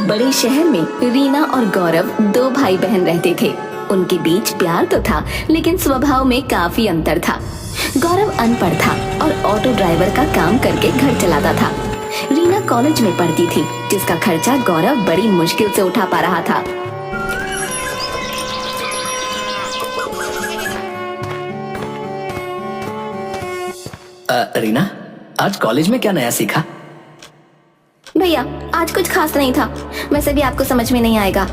बड़े शहर में रीना और गौरव दो भाई बहन रहते थे। उनके बीच प्यार तो था, लेकिन स्वभाव में काफी अंतर था। गौरव अनपढ़ था और ऑटो ड्राइवर का काम करके घर चलाता था। रीना कॉलेज में पढ़ती थी, जिसका खर्चा गौरव बड़ी मुश्किल से उठा पा रहा था। रीना, आज कॉलेज में क्या नया सीखा? भैया, आज कुछ खास नहीं था। वैसे भी आपको समझ में नहीं आएगा।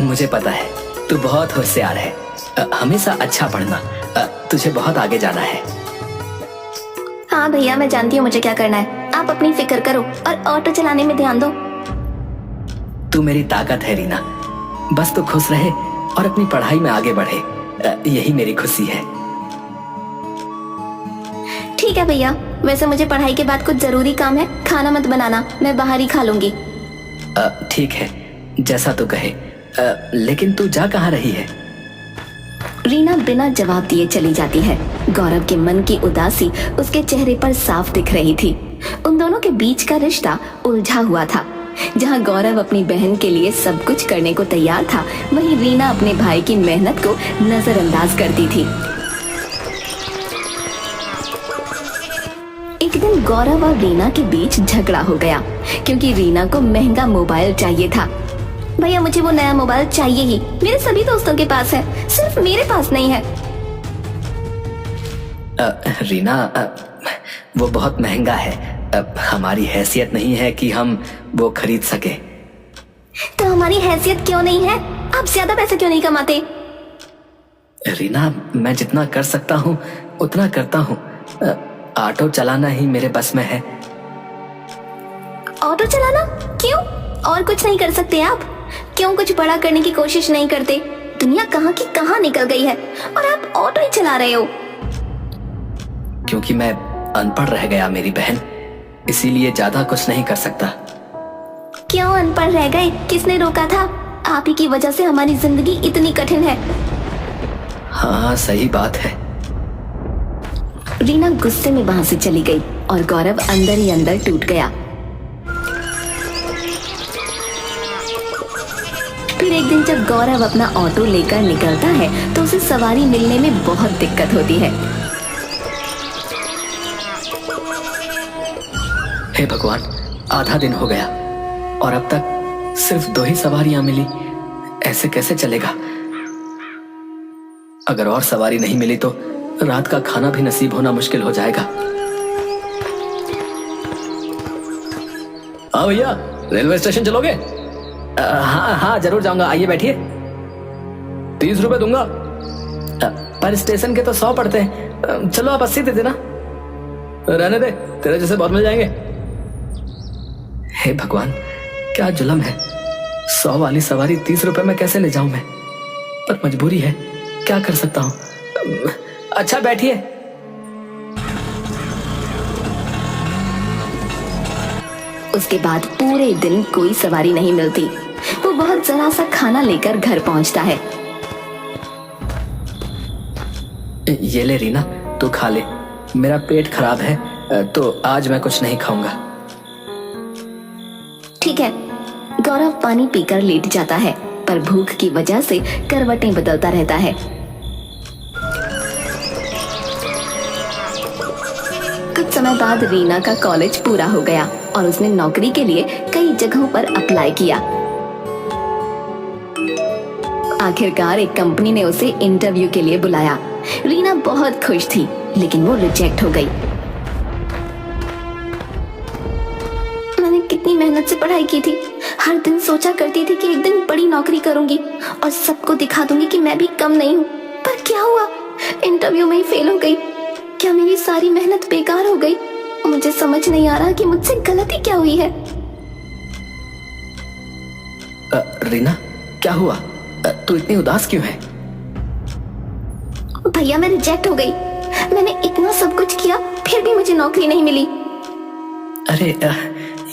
मुझे पता है, तू बहुत होशियार है। हमेशा अच्छा पढ़ना, तुझे बहुत आगे जाना है। हाँ भैया, मैं जानती हूँ मुझे क्या करना है। आप अपनी फिक्र करो और ऑटो चलाने में ध्यान दो। तू मेरी ताकत है रीना, बस तू खुश रहे और अपनी पढ़ाई में आगे बढ़े, यही मेरी खुशी है। ठीक है भैया, वैसे मुझे पढ़ाई के बाद कुछ जरूरी काम है। खाना मत बनाना, मैं बाहर ही खा लूंगी। ठीक है, जैसा तू कहे। लेकिन तू जा कहाँ रही है? रीना बिना जवाब दिए चली जाती है। गौरव के मन की उदासी उसके चेहरे पर साफ दिख रही थी। उन दोनों के बीच का रिश्ता उलझा हुआ था। जहाँ गौरव अपनी बहन के लिए सब कुछ करने को तैयार था, वहीं रीना अपने भाई की मेहनत को नजरअंदाज करती थी। एक दिन गौरव और रीना के बीच झगड़ा हो गया, क्योंकि रीना को महंगा मोबाइल चाहिए था। भैया, मुझे वो नया मोबाइल चाहिए ही। मेरे सभी दोस्तों के पास है, सिर्फ मेरे पास नहीं है। रीना, वो बहुत महंगा है। हमारी हैसियत नहीं है कि हम वो खरीद सके। तो हमारी हैसियत क्यों नहीं है? आप ज्यादा पैसे क्यों नहीं कमाते? रीना, मैं जितना कर सकता हूँ उतना करता हूँ। ऑटो चलाना ही मेरे बस में है। ऑटो चलाना? क्यों? और कुछ नहीं कर सकते आप? क्यों कुछ बड़ा करने की कोशिश नहीं करते? दुनिया कहाँ की कहाँ निकल गई है और आप ऑटो ही चला रहे हो। क्योंकि मैं अनपढ़ रह गया मेरी बहन, इसीलिए ज्यादा कुछ नहीं कर सकता। क्यों अनपढ़ रह गए? किसने रोका था? आप ही की वजह से हमारी जिंदगी इतनी कठिन है। हाँ, सही बात है। रीना गुस्से में वहां से चली गई और गौरव अंदर ही अंदर टूट गया। फिर एक दिन जब गौरव अपना ऑटो लेकर निकलता है, तो उसे सवारी मिलने में बहुत दिक्कत होती है। हे भगवान, आधा दिन हो गया और अब तक सिर्फ 2 ही सवारियां मिली। ऐसे कैसे चलेगा? अगर और सवारी नहीं मिली तो रात का खाना भी नसीब होना मुश्किल हो जाएगा। हाँ भैया, रेलवे स्टेशन चलोगे? हाँ हाँ, जरूर जाऊंगा, आइए बैठिए। 30 रुपए दूंगा। पर स्टेशन के तो 100 पड़ते हैं। चलो आप 80 दे देना। रहने दे, तेरे जैसे बहुत मिल जाएंगे। हे भगवान, क्या जुल्म है। 100 वाली सवारी 30 रुपए में कैसे ले जाऊं मैं? पर मजबूरी है, क्या कर सकता हूँ। अच्छा बैठिए। उसके बाद पूरे दिन कोई सवारी नहीं मिलती। वो बहुत जरा सा खाना लेकर घर पहुंचता है। ये ले रीना, तू खा ले। मेरा पेट खराब है तो आज मैं कुछ नहीं खाऊंगा। ठीक है। गौरव पानी पीकर लेट जाता है, पर भूख की वजह से करवटें बदलता रहता है। कुछ समय बाद रीना का कॉलेज पूरा हो गया और उसने नौकरी के लिए कई जगहों पर अप्लाई किया। आखिरकार एक कंपनी ने उसे इंटरव्यू के लिए बुलाया। रीना बहुत खुश थी, लेकिन वो रिजेक्ट हो गई। मैंने कितनी मेहनत से पढ़ाई की थी। हर दिन सोचा करती थी कि एक दिन बड़ी नौकरी करूंगी और सबको दिखा दूंगी कि मैं भी कम नहीं हूँ। पर क्या हुआ? इंटरव्यू में ही फेल हो गई। क्या मेरी सारी मेहनत बेकार हो गई? मुझे समझ नहीं आ रहा कि मुझसे गलती क्या हुई है। रीना, क्या हुआ? तू इतनी उदास क्यों है? भैया, मैं रिजेक्ट हो गई। मैंने इतना सब कुछ किया, फिर भी मुझे नौकरी नहीं मिली। अरे,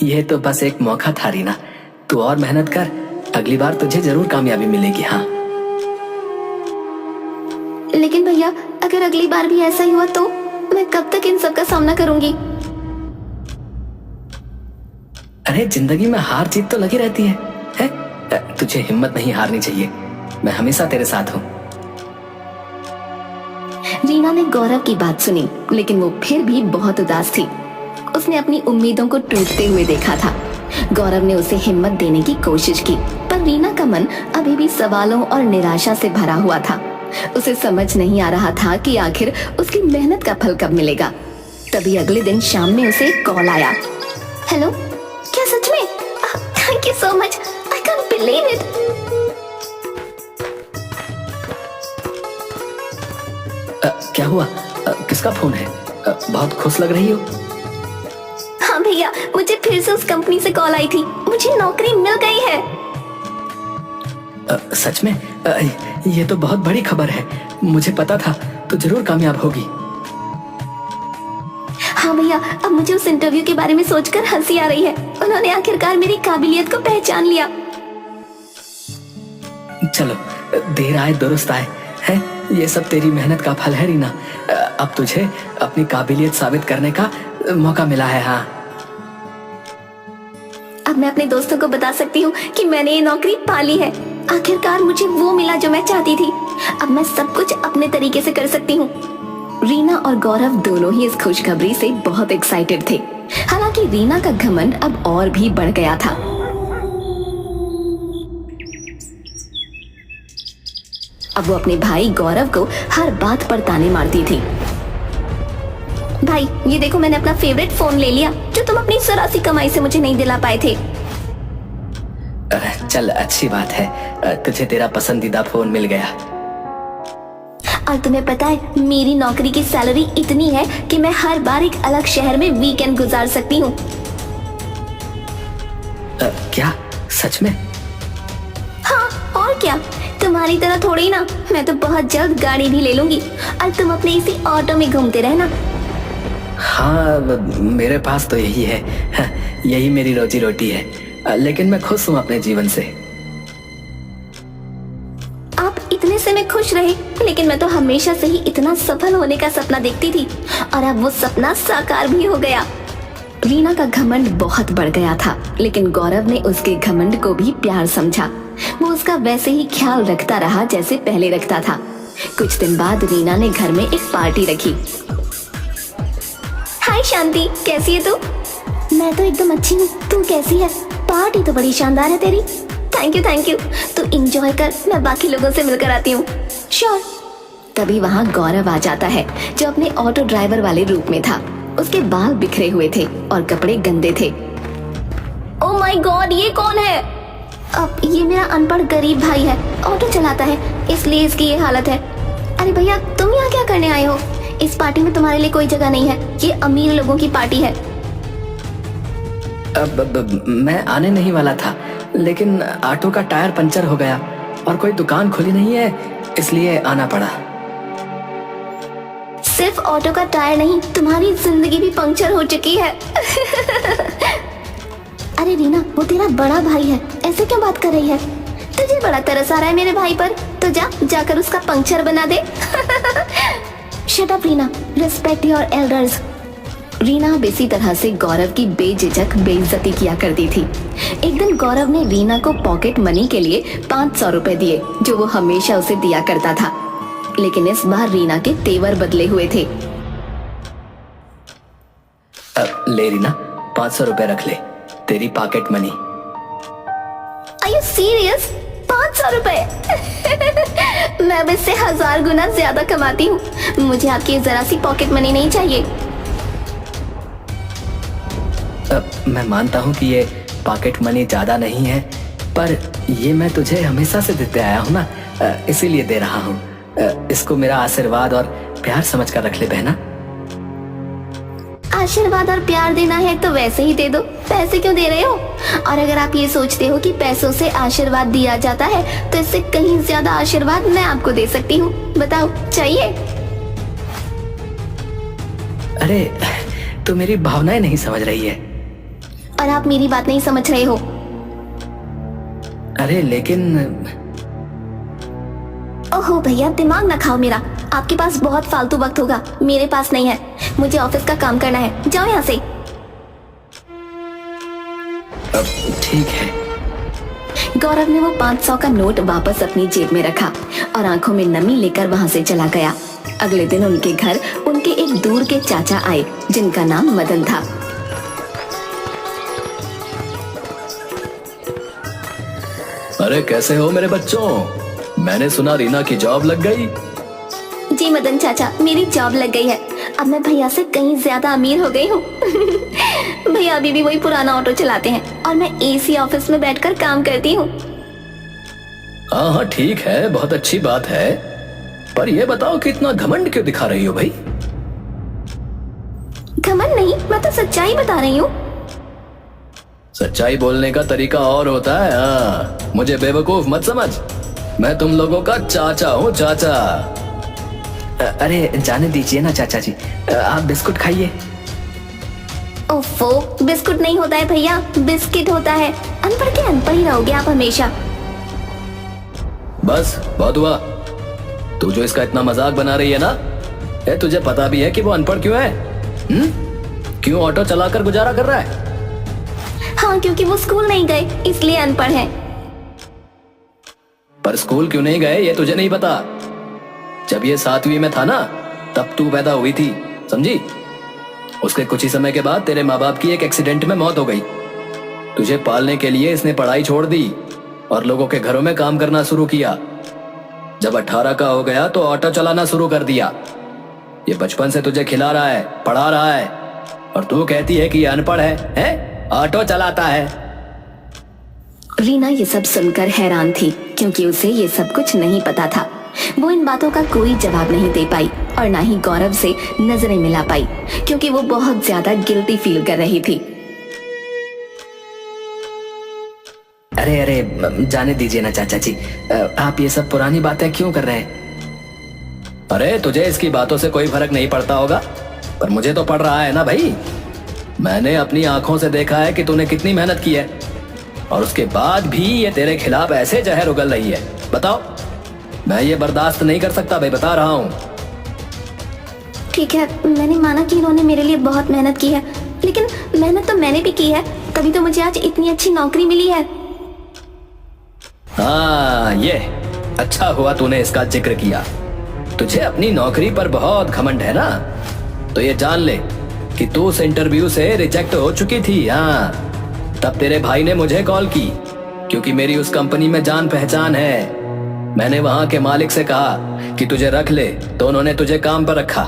ये तो बस एक मौका था रीना। तू और मेहनत कर, अगली बार तुझे जरूर कामयाबी मिलेगी। हाँ, लेकिन भैया, अगर अगली बार भी ऐसा ही हुआ तो मैं कब तक इन सब का सामना करूंगी? अरे जिंदगी में हार जीत तो लगी रहती है, हैं? तुझे हिम्मत नहीं हारनी चाहिए, मैं हमेशा तेरे साथ हूँ। रीना ने गौरव की बात सुनी, लेकिन वो फिर भी बहुत उदास थी। उसने अपनी उम्मीदों को टूटते हुए देखा था। गौरव ने उसे हिम्मत देने की कोशिश की, पर रीना का मन अभी भी सवालों और निराशा से भरा हुआ था। उसे समझ नहीं आ रहा था कि आखिर उसकी मेहनत का फल कब मिलेगा। तभी अगले दिन शाम में उसे एक कॉल आया। हेलो, क्या सच में? Thank you so much, I can't believe it. क्या हुआ? किसका फोन है? बहुत खुश लग रही हो। हाँ भैया, मुझे फिर से उस कंपनी से कॉल आई थी, मुझे नौकरी मिल गई है। सच में? ये तो बहुत बड़ी खबर है, मुझे पता था तो जरूर कामयाब होगी। हाँ भैया, अब मुझे उस इंटरव्यू के बारे में सोचकर हंसी आ रही है। उन्होंने आखिरकार मेरी काबिलियत को पहचान लिया। चलो, देर आए दुरुस्त आए, है? ये सब तेरी मेहनत का फल है रीना। अब तुझे अपनी काबिलियत साबित करने का मौका मिला है। हाँ, अब मैं अपने दोस्तों को बता सकती हूँ कि मैंने ये नौकरी पा ली है। आखिरकार मुझे वो मिला जो मैं चाहती थी। अब मैं सब कुछ अपने तरीके से कर सकती हूँ। रीना और गौरव दोनों ही इस खुशखबरी से बहुत एक्साइटेड थे। हालांकि रीना का घमंड अब और भी बढ़ गया था। अब वो अपने भाई गौरव को हर बात पर ताने मारती थी। भाई, ये देखो, मैंने अपना फेवरेट फोन ले लिया जो तुम अपनी जरा सी कमाई से मुझे नहीं दिला पाए थे। चल, अच्छी बात है, तुझे तेरा पसंदीदा फोन मिल गया। और तुम्हें पता है, मेरी नौकरी की सैलरी इतनी है कि मैं हर बार एक अलग शहर में वीकेंड गुजार सकती हूँ। क्या? सच में? हाँ, और क्या, तुम्हारी तरह थोड़ी ना, मैं तो बहुत जल्द गाड़ी भी ले लूंगी और तुम अपने इसी ऑटो में घूमते रहना। हाँ, मेरे पास तो यही है, यही मेरी रोजी रोटी है, लेकिन मैं खुश हूँ अपने जीवन से। आप इतने से में खुश रहे, लेकिन मैं तो हमेशा से ही इतना सफल होने का सपना देखती थी और अब वो सपना साकार भी हो गया। रीना का घमंड बहुत बढ़ गया था, लेकिन गौरव ने उसके घमंड को भी प्यार समझा। वो उसका वैसे ही ख्याल रखता रहा जैसे पहले रखता था। कुछ दिन बाद रीना ने घर में एक पार्टी रखी। हाय शांति, कैसी है तू? मैं तो एकदम अच्छी हूँ, तू कैसी है? पार्टी तो बड़ी शानदार है तेरी। थैंक यू, तू एंजॉय कर, मैं बाकी लोगों से मिलकर आती हूँ। श्योर। तभी वहाँ गौरव आ जाता है, जो अपने ऑटो ड्राइवर वाले रूप में था। उसके बाल बिखरे हुए थे और कपड़े गंदे थे। ओह माय गॉड, ये कौन है? अब ये मेरा अनपढ़ गरीब भाई है, ऑटो चलाता है, इसलिए इसकी ये हालत है। अरे भैया, तुम यहाँ क्या करने आए हो? इस पार्टी में तुम्हारे लिए कोई जगह नहीं है, ये अमीर लोगों की पार्टी है। अब मैं आने नहीं वाला था, लेकिन ऑटो का टायर पंचर हो गया और कोई दुकान खुली नहीं है, इसलिए आना पड़ा। सिर्फ ऑटो का टायर नहीं, तुम्हारी जिंदगी भी पंक्चर हो चुकी है। अरे रीना, वो तेरा बड़ा भाई है, ऐसे क्यों बात कर रही है? तुझे बड़ा तरस आ रहा है मेरे भाई पर, तो जाकर उसका पंक्चर बना दे। Shut up Reena, respect your elders. Reena अब इसी तरह से गौरव की बेझिझक बेइज्जती किया करती थी। एक दिन गौरव ने रीना को पॉकेट मनी के लिए 500 रुपए दिए, जो वो हमेशा उसे दिया करता था। लेकिन इस बार रीना के तेवर बदले हुए थे। ले रीना, 500 रुपए रख ले, तेरी pocket money. Are you serious? 500 रुपए? मैं अब इससे 1000 गुना ज्यादा कमाती हूँ, मुझे आपकी जरा सी पॉकेट मनी नहीं चाहिए। मैं मानता हूँ कि ये पॉकेट मनी ज्यादा नहीं है, पर ये मैं तुझे हमेशा से देते आया हूँ ना, इसीलिए दे रहा हूँ। इसको मेरा आशीर्वाद और प्यार समझकर रख ले बहना। आशीर्वाद और प्यार देना है तो वैसे ही दे दो, पैसे क्यों दे रहे हो? और अगर आप ये सोचते हो कि पैसों से आशीर्वाद दिया जाता है, तो इससे कहीं ज्यादा आशीर्वाद मैं आपको दे सकती हूँ। बताओ, चाहिए? अरे, तू मेरी भावनाएं नहीं समझ रही है। और आप मेरी बात नहीं समझ रहे हो। अरे लेकिन ओहो भैया, दिमाग ना खाओ मेरा, आपके पास बहुत फालतू वक्त होगा, मेरे पास नहीं है। मुझे ऑफिस का काम करना है, जाओ यहाँ से। अब ठीक है। गौरव ने वो 500 का नोट वापस अपनी जेब में रखा और आंखों में नमी लेकर वहां से चला गया। अगले दिन उनके घर उनके एक दूर के चाचा आए जिनका नाम मदन था। अरे कैसे हो मेरे बच्चों? मैंने सुना रीना की जॉब लग गई। जी मदन चाचा, मेरी जॉब लग गई है। अब मैं भैया से कहीं ज्यादा अमीर हो गई हूँ। भैया अभी भी वही पुराना ऑटो चलाते हैं और मैं एसी ऑफिस में बैठकर काम करती हूँ। हाँ हाँ ठीक है, बहुत अच्छी बात है, पर यह बताओ कि इतना घमंड क्यों दिखा रही हो भाई? घमंड नहीं, मैं तो सच्चाई बता रही हूँ। सच्चाई बोलने का तरीका और होता है। हाँ, मुझे बेवकूफ मत समझ, मैं तुम लोगों का चाचा हूँ, चाचा। अरे जाने दीजिए ना चाचा जी, आप बिस्कुट खाइए। ओफो, बिस्कुट नहीं होता है भैया, बिस्किट होता है। अनपढ़ के अनपढ़ ही रहोगे आप हमेशा। बस बहुत हुआ। तू जो इसका इतना मजाक बना रही है ना, तुझे पता भी है कि वो अनपढ़ क्यों है? क्यों ऑटो चलाकर गुजारा कर रहा है? हाँ, क्योंकि वो स्कूल नहीं गए इसलिए अनपढ़ है। पर स्कूल क्यों नहीं गए ये तुझे नहीं पता? जब ये 7वीं में था ना, तब तू पैदा हुई थी, समझी? उसके कुछ ही समय के बाद तेरे माँ बाप की एक एक्सीडेंट में मौत हो गई। तुझे पालने के लिए इसने पढ़ाई छोड़ दी और लोगों के घरों में काम करना शुरू किया। जब 18 का हो गया तो ऑटो चलाना शुरू कर दिया। ये बचपन से तुझे खिला रहा है, पढ़ा रहा है, और तू कहती है कि ये अनपढ़ है? ऑटो चलाता है। रीना ये सब सुनकर हैरान थी क्योंकि उसे ये सब कुछ नहीं पता था। वो इन बातों का कोई जवाब नहीं दे पाई और ना ही गौरव से नजरें मिला पाई क्योंकि वो बहुत ज्यादा गिल्टी फील कर रही थी। अरे अरे जाने दीजिए ना चाचा जी, आप ये सब पुरानी बातें क्यों कर रहे हैं? अरे तुझे इसकी बातों से कोई फर्क नहीं पड़ता होगा, पर मुझे तो पड़ रहा है ना भाई। मैंने अपनी आंखों से देखा है कि तूने कितनी मेहनत की है और उसके बाद भी ये तेरे खिलाफ ऐसे जहर उगल रही है। बताओ, मैं ये बर्दाश्त नहीं कर सकता भाई, बता रहा हूँ। ठीक है, मैंने माना कि इन्होंने मेरे लिए बहुत मेहनत की है, लेकिन मेहनत तो मैंने भी की है, तभी तो मुझे आज इतनी अच्छी नौकरी मिली है। हाँ, ये अच्छा हुआ तूने इसका जिक्र किया। तुझे अपनी नौकरी पर बहुत घमंड है ना, तो ये जान ले कि तू उस इंटरव्यू से रिजेक्ट हो चुकी थी। हाँ, तब तेरे भाई ने मुझे कॉल की क्योंकि मेरी उस कंपनी में जान पहचान है। मैंने वहां के मालिक से कहा कि तुझे रख ले, तो उन्होंने तुझे काम पर रखा,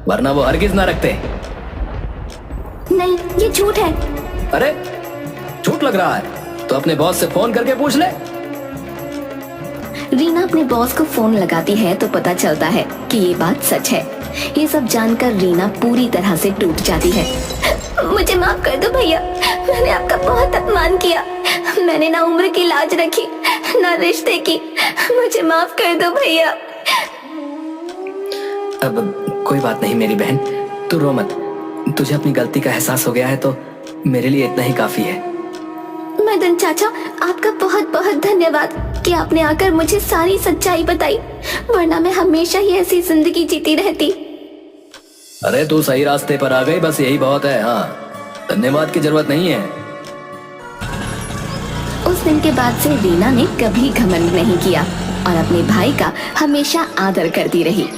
वरना वो हरगिज ना रखते। नहीं, ये झूठ है। अरे झूठ लग रहा है तो अपने बॉस से फोन करके पूछ ले। रीना अपने बॉस को फोन लगाती है तो पता चलता है कि ये बात सच है। ये सब जानकर रीना पूरी तरह से टूट जाती है। मुझे माफ कर दो भैया, मैंने आपका बहुत अपमान किया। मैंने ना उम्र की लाज रखी, ना रिश्ते की। मुझे माफ कर दो भैया। अब कोई बात नहीं मेरी बहन, तू रो मत। तुझे अपनी गलती का एहसास हो गया है तो मेरे लिए इतना ही काफी है। मदन चाचा, आपका बहुत बहुत धन्यवाद कि आपने आकर मुझे सारी सच्चाई बताई, वरना मैं हमेशा ही ऐसी जिंदगी जीती रहती। अरे तू सही रास्ते पर आ गई, बस यही बहुत है। हाँ, धन्यवाद की जरूरत नहीं है। उस दिन के बाद से रीना ने कभी घमंड नहीं किया और अपने भाई का हमेशा आदर करती रही।